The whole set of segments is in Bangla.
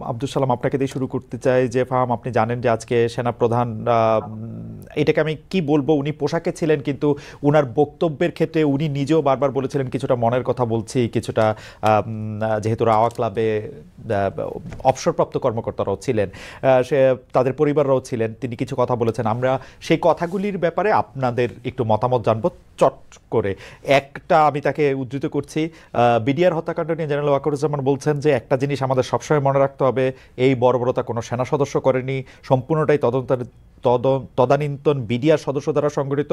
আব্দুল সালাম, আপনাকে দিয়ে শুরু করতে চাই যে ফাহাম, আপনি জানেন যে আজকে সেনাপ্রধান, এটাকে আমি কি বলবো, উনি পোশাকে ছিলেন কিন্তু উনার বক্তব্যের ক্ষেত্রে উনি নিজেও বারবার বলেছিলেন কিছুটা মনের কথা বলছি, কিছুটা যেহেতু রাওয়া ক্লাবে অবসরপ্রাপ্ত কর্মকর্তারাও ছিলেন, সে তাদের পরিবাররাও ছিলেন, তিনি কিছু কথা বলেছেন। আমরা সেই কথাগুলির ব্যাপারে আপনাদের একটু মতামত জানবো চট করে। একটা আমি তাকে উদ্ধৃত করছি, বিডিআর হত্যাকাণ্ড নিয়ে জেনারেল ওয়াকারুজ্জামান বলছেন যে একটা জিনিস আমাদের সবসময় মনে রাখতে হবে, এই বর্বরতা কোনো সেনা সদস্য করেনি, সম্পূর্ণটাই তদানীন্তন বিডিআর সদস্য দ্বারা সংগঠিত,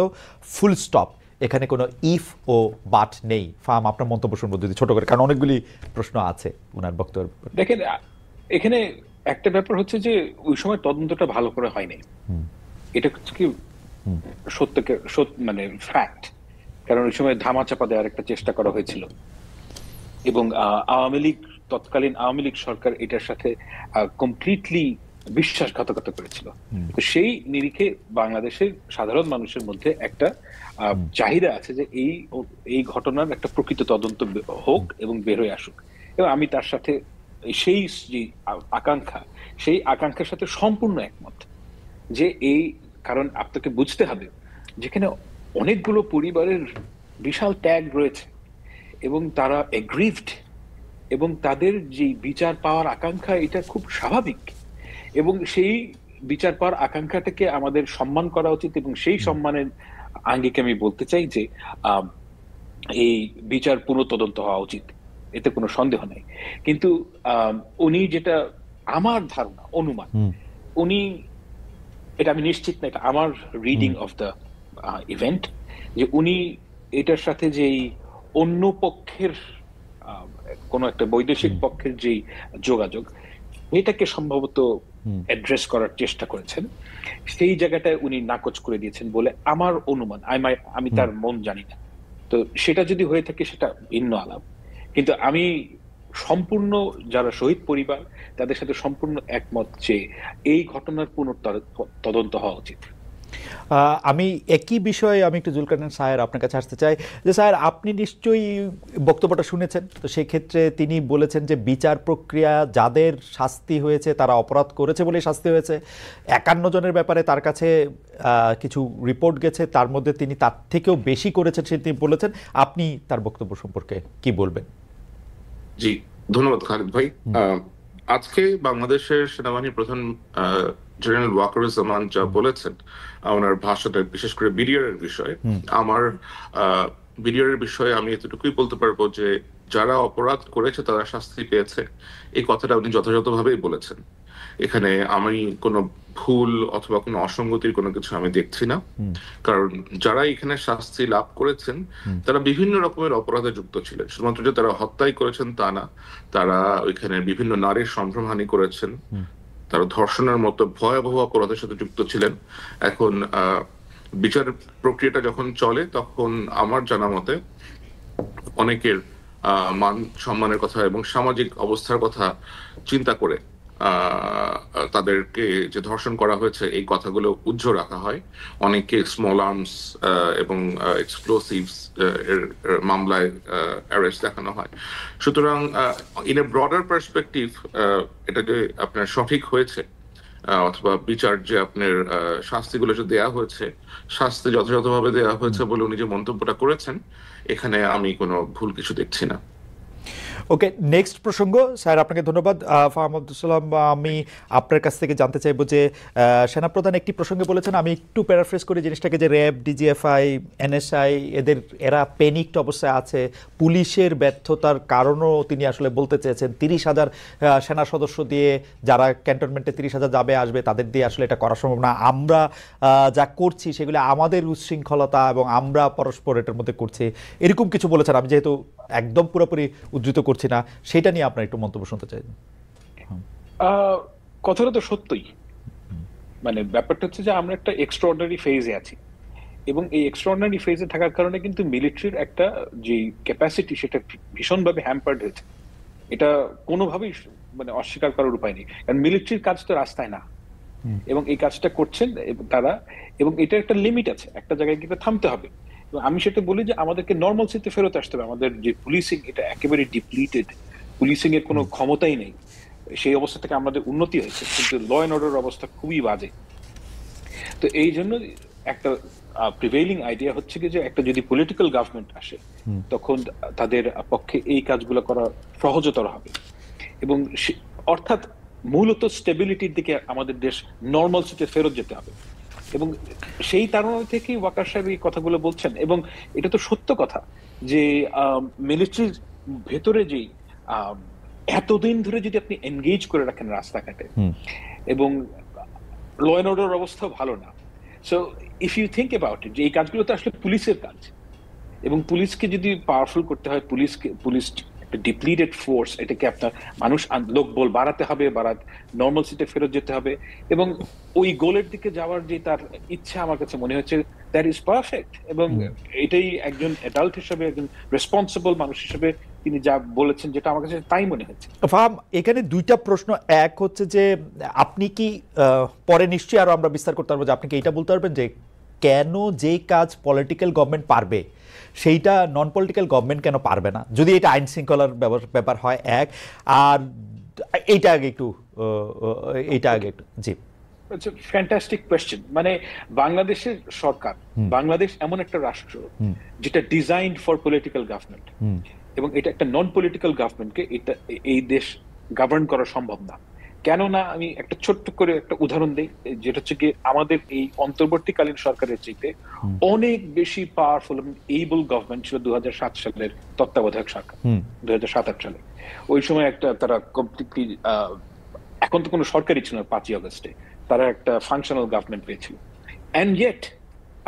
ফুল স্টপ। এখানে কোনো ইফ ও বাট নেই। ফার্ম, আপনার মন্তব্য শুনবো যদি ছোট করে, কারণ অনেকগুলি প্রশ্ন আছে ওনার বক্তব্যের। দেখেন, এখানে একটা ব্যাপার হচ্ছে যে ওই সময় তদন্তটা ভালো করে হয়নি। এটা হচ্ছে কি মানে ফ্যাক্ট। কারণ ওই সময় ধামাচাপা দেওয়ার একটা চেষ্টা করা হয়েছিল এবং তৎকালীন আওয়ামী লীগ সরকার এটার সাথে কমপ্লিটলি বিশ্বাসঘাতকতা করেছিল। তো সেই নিরিখে বাংলাদেশের সাধারণ মানুষের মধ্যে একটা চাহিদা আছে যে এই ঘটনার একটা প্রকৃত তদন্ত হোক এবং বের হয়ে আসুক। এবং আমি তার সাথে সেই যে সেই আকাঙ্ক্ষার সাথে সম্পূর্ণ একমত যে কারণ আপনাকে বুঝতে হবে যেখানে অনেকগুলো পরিবারের বিশাল ত্যাগ রয়েছে এবং তারা এগ্রিভড এবং তাদের যে বিচার পাওয়ার আকাঙ্ক্ষা, এটা খুব স্বাভাবিক এবং সেই বিচার পাওয়ার আকাঙ্ক্ষাটাকে আমাদের সম্মান করা উচিত। এবং সেই সম্মানের আঙ্গিকে আমি বলতে চাই যে এই বিচার পুনঃতদন্ত হওয়া উচিত, এতে কোনো সন্দেহ নেই। কিন্তু উনি যেটা, আমার ধারণা, অনুমান, উনি, এটা আমি নিশ্চিত না, এটা আমার রিডিং অফ দ্য ইভেন্ট, যে উনি এটার সাথে যেই অন্য পক্ষের কোনো একটা বৈদেশিক পক্ষের যেই যোগাযোগ, এটাকে সম্ভবত অ্যাড্রেস করার চেষ্টা করেছেন, সেই জায়গাটায় উনি নাকচ করে দিয়েছেন বলে আমার অনুমান। আমি তার মন জানি না, তো সেটা যদি হয়ে থাকে সেটা ভিন্ন আলাপ। কিন্তু আমি সম্পূর্ণ, যারা শহীদ পরিবার তাদের সাথে সম্পূর্ণ একমত যে এই ঘটনার তদন্ত হওয়া উচিত। আমি একই বিষয়ে আমি একটু জুলকারনাইন স্যার আপনার কাছে আসতে চাই যে স্যার, আপনি নিশ্চয়ই বক্তব্যটা শুনেছেন। তো সেই ক্ষেত্রে তিনি বলেছেন যে বিচার প্রক্রিয়া, যাদের শাস্তি হয়েছে তারা অপরাধ করেছে বলে শাস্তি হয়েছে। 51 জনের ব্যাপারে তার কাছে কিছু রিপোর্ট গেছে, তার মধ্যে তিনি তার থেকেও বেশি করেছেন সে তিনি বলেছেন। আপনি তার বক্তব্য সম্পর্কে কি বলবেন? জি, ধন্যবাদ খালিদ ভাই। আজকে বাংলাদেশের সেনাবাহিনীর প্রধান জেনারেল ওয়াকারুজ্জামান যা বলেছেন, ওনার ভাষাটা, বিশেষ করে বিডিআর এর বিষয়ে, আমার বিডিআর এর বিষয়ে আমি এতটুকুই বলতে পারবো যে যারা অপরাধ করেছে তারা শাস্তি পেয়েছে, এই কথাটা উনি যথাযথভাবেই বলেছেন। এখানে আমি কোনো ভুল অথবা কোনো অসঙ্গতির কোনো কিছু আমি দেখছি না। কারণ যারা এখানে শাস্তি লাভ করেছেন তারা বিভিন্ন রকমের অপরাধে যুক্ত ছিলেন। শুধুমাত্র যে তারা হত্যাই করেছেন তা না, তারা ওইখানে বিভিন্ন নারীর সম্ভ্রমহানি করেছেন, তারা ধর্ষণের মতো ভয়াবহ অপরাধের সাথে যুক্ত ছিলেন। এখন বিচার প্রক্রিয়াটা যখন চলে তখন আমার জানা মতে অনেকের মান সম্মানের কথা এবং সামাজিক অবস্থার কথা চিন্তা করে তাদেরকে যে ধর্ষণ করা হয়েছে এই কথাগুলো উজ্জ্ব রাখা হয়। অনেকে স্মল আর্মস এবং এক্সপ্লোসিভস এর মামলায় অ্যারেস্ট দেখানো হয়। সুতরাং ইন এ ব্রডার পার্সপেক্টিভ, এটা যে আপনার সঠিক হয়েছে অথবা বিচার যে আপনার শাস্তিগুলো যে দেয়া হয়েছে, শাস্তি যথাযথভাবে দেয়া হয়েছে বলে উনি যে মন্তব্যটা করেছেন, এখানে আমি কোনো ভুল কিছু দেখছি না। ওকে, নেক্সট প্রসঙ্গ। স্যার, আপনাকে ধন্যবাদ। ফাহাম আব্দুল সালাম, আমি আপনার কাছ থেকে জানতে চাইবো যে সেনাপ্রধান একটি প্রসঙ্গে বলেছেন, আমি একটু প্যারাফ্রেজ করি জিনিসটাকে, যে র্যাব, ডিজিএফআই, এনএসআই এরা প্যানিকড অবস্থায় আছে। পুলিশের ব্যর্থতার কারণও তিনি আসলে বলতে চেয়েছেন। 30,000 সেনা সদস্য দিয়ে, যারা ক্যান্টনমেন্টে 30,000 যাবে আসবে, তাদের দিয়ে আসলে এটা করা সম্ভব না। আমরা যা করছি সেগুলো আমাদের উচ্ছৃঙ্খলতা এবং আমরা পরস্পর এটার মধ্যে করছি, এরকম কিছু বলেছেন। আমি যেহেতু একদম পুরোপুরি উদ্ধৃত করছি না, সেটা নিয়ে আপনার একটু মন্তব্য শুনতে চাই। কথাটা তো সত্যই, মানে ব্যাপারটা হচ্ছে যে আমরা একটা এক্সট্রাঅর্ডিনারি ফেজে আছি এবং এই এক্সট্রাঅর্ডিনারি ফেজে থাকার কারণে কিন্তু মিলিটারির একটা যে ক্যাপাসিটি, সেটা ভীষণভাবে হ্যাম্পার্ড হয়েছে। এটা কোনোভাবেই মানে অস্বীকার করার উপায় নেই, কারণ মিলিটারির কাজ তো রাস্তায় না, এবং এই কাজটা করছেন তারা, এবং এটা একটা লিমিট আছে, একটা জায়গায় কিন্তু থামতে হবে। আমি সেটা বলি যে আমাদেরকে নর্মালসিতে ফেরত আসতে হবে। আমাদের যে পুলিশিং, এটা একেবারে ডিপ্লিটেড, পুলিশিং এর কোনো ক্ষমতাই নেই। সেই অবস্থা থেকে আমাদের উন্নতি হয়েছে, কিন্তু ল অ্যান্ড অর্ডার অবস্থা খুবই বাজে। তো এই জন্য একটা প্রিভেইলিং আইডিয়া হচ্ছে কি যে একটা যদি পলিটিক্যাল গভর্নমেন্ট আসে তখন তাদের পক্ষে এই কাজগুলো করা সহজতর হবে, এবং অর্থাৎ মূলত স্টেবিলিটির দিকে আমাদের দেশ নর্মালসিতে ফেরত যেতে হবে। এবং সেই কারণ থেকেই ওয়াকার সাহেব এই কথাগুলো বলছেন, এবং এটা তো সত্য কথা যে মিলিটারির ভেতরে যেই এতদিন ধরে যদি আপনি এনগেজ করে রাখেন রাস্তাঘাটে, এবং ল অ্যান্ড অর্ডার অবস্থা ভালো না, so if you think about it, যে এই কাজগুলো তো আসলে পুলিশের কাজ, এবং পুলিশকে যদি পাওয়ারফুল করতে হয়, পুলিশ একটা ডিপ্লিটেড ফোর্স, এটাকে আপনার মানুষ লোকবল বাড়াতে হবে, নর্মাল সিটে ফেরত যেতে হবে, এবং ওই গোলের দিকে যাওয়ার যে তার ইচ্ছা আমার কাছে মনে হচ্ছে দ্যাট ইজ পারফেক্ট। এবং এটাই একজন অ্যাডাল্ট হিসেবে, একজন রেসপন্সিবল মানুষ হিসেবে তিনি যা বলেছেন, যেটা আমার কাছে তাই মনে হচ্ছে। ফাহাম, এখানে দুইটা প্রশ্ন। এক হচ্ছে যে আপনি কি পরে নিশ্চয়ই আরো আমরা বিস্তার করতে পারবো, যে আপনি কি এটা বলতে পারবেন যে কেন যেই কাজ পলিটিক্যাল গভর্নমেন্ট পারবে সেইটা নন পলিটিক্যাল গভর্নমেন্ট কেন পারবে না, যদি এটা আইন শৃঙ্খলার ব্যাপার হয়? এক, আর এইটা আগে একটু জি। Fantastic question. মানে বাংলাদেশের সরকার, বাংলাদেশ এমন একটা রাষ্ট্র যেটা ডিজাইনড ফর পলিটিক্যাল গভর্নমেন্ট, এবং এটা একটা নন পলিটিক্যাল গভর্নমেন্টকে এই দেশ গভর্ন করা সম্ভব না। কেননা আমি একটা ছোট্ট করে একটা উদাহরণ দিই, যেটা হচ্ছে কি আমাদের এই অন্তর্বর্তীকালীন সরকারের চাইতে অনেক বেশি পাওয়ারফুল এবং এইবল গভর্নমেন্ট ছিল 2007 সালের তত্ত্বাবধায়ক সরকার। 2007 সালে ওই সময় একটা তারা কমপ্লিটলি, এখন তো কোনো সরকারই ছিল না, 5ই আগস্টে তারা একটা ফাংশনাল গভর্নমেন্ট পেয়েছিল। এন্ড ইয়েট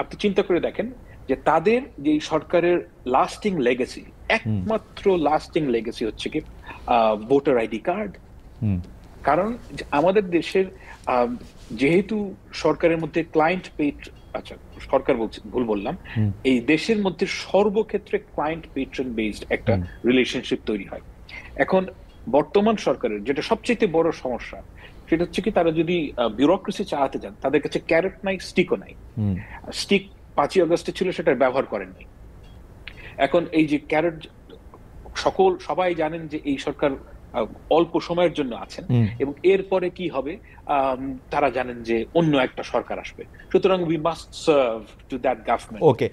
আপনি চিন্তা করে দেখেন যে তাদের যে সরকারের লাস্টিং লেগেসি, একমাত্র লাস্টিং লেগেসি হচ্ছে কি ভোটার আইডি কার্ড। কারণ আমাদের দেশের যেহেতু সরকারের মধ্যে ক্লায়েন্ট সরকার বলছি, ভুল বললাম, এই দেশের মধ্যে সর্বক্ষেত্রে ক্লায়েন্ট পেট্রন বেসড একটা রিলেশনশিপ তৈরি হয়। এখন বর্তমান সরকারের যেটা সবচেয়ে বড় সমস্যা, সেটা হচ্ছে কি তারা যদি বিউরোক্রেসি চালাতে যান, তাদের কাছে ক্যারেট নাই, স্টিকও নাই। স্টিক 5ই আগস্টে ছিল, সেটা ব্যবহার করেন নাই। এখন এই যে ক্যারেট, সবাই জানেন যে এই সরকার অল্প সময়ের জন্য আছেন, এবং এরপরে কি হবে তারা জানেন যে অন্য একটা সরকার আসবে, সুতরাং we must serve to that government. Okay.